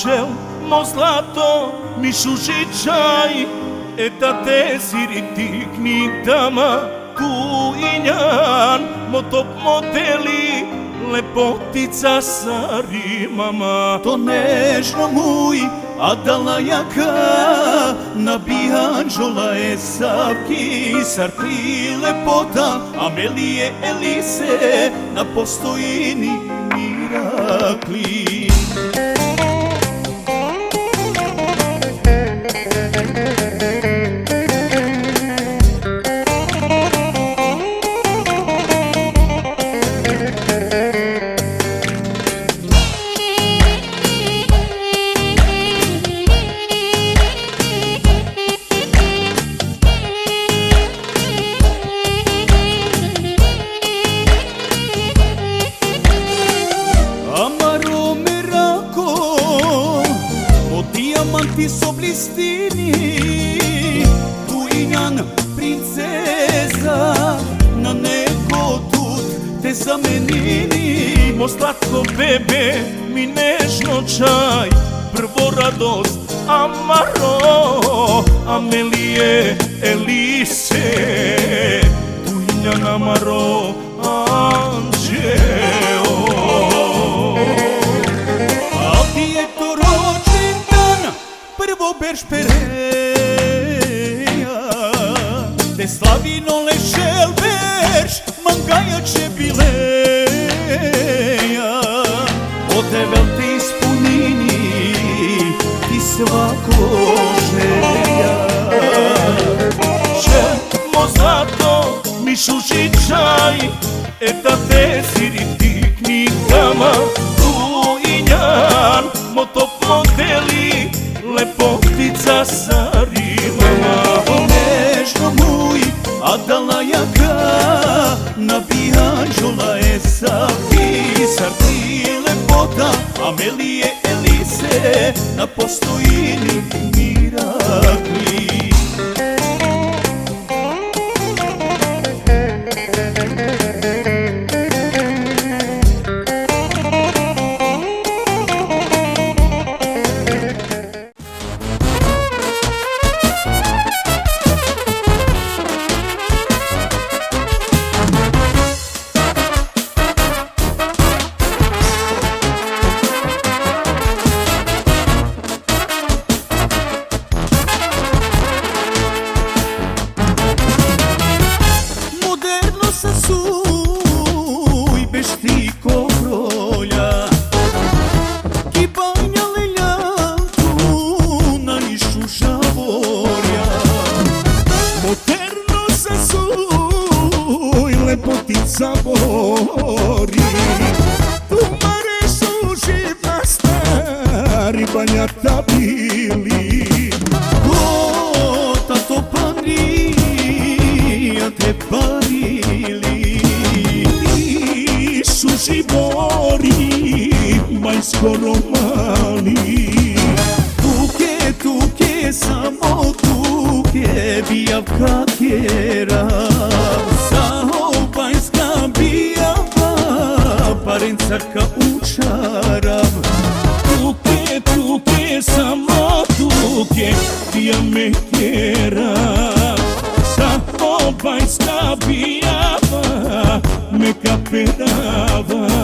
Cel mo zlato mi šušićaj, da te siritik ni dama tu injan, mo top modeli, lepotica sa rimama. To nežno muj, a dala jaka, nabijanđola je savki, sarkli lepota, Amelije Elise, na postojini mirakli. Diamanti soblistini, tu injan princeza, na neko tut te zamenini. Mo slatko bebe mi nežno čaj, prvo radost amaro, Amelije Elise, tu injan amaro anđeo. Prvo berš pereja, te slavino lešel berš, mangaja će bileja. Odevel te ispunini, ti svako želja. Mo zlato mi šušićaj, da te siritik ni dama tu injan, mo top modeli, lepotica sa rimama. Nežno muj, a dala jaka, nabijanđola je savki, sarki lepota, Amelije Elise, na postojini mirakli. Suj bez tiko brolja, ki banja leljantu na išu žavorja. Moderno se suj lepotica bori, tu mare suži na stari banjata bili. Kota to panija te barili, suši bori, maj skoro mali. Tuke, samo tuke, bijavka kjera, zaobajska bijava, parencarka učarav. Tuke, samo tuke, bijame kjera, zaobajska bijava, me kaperava.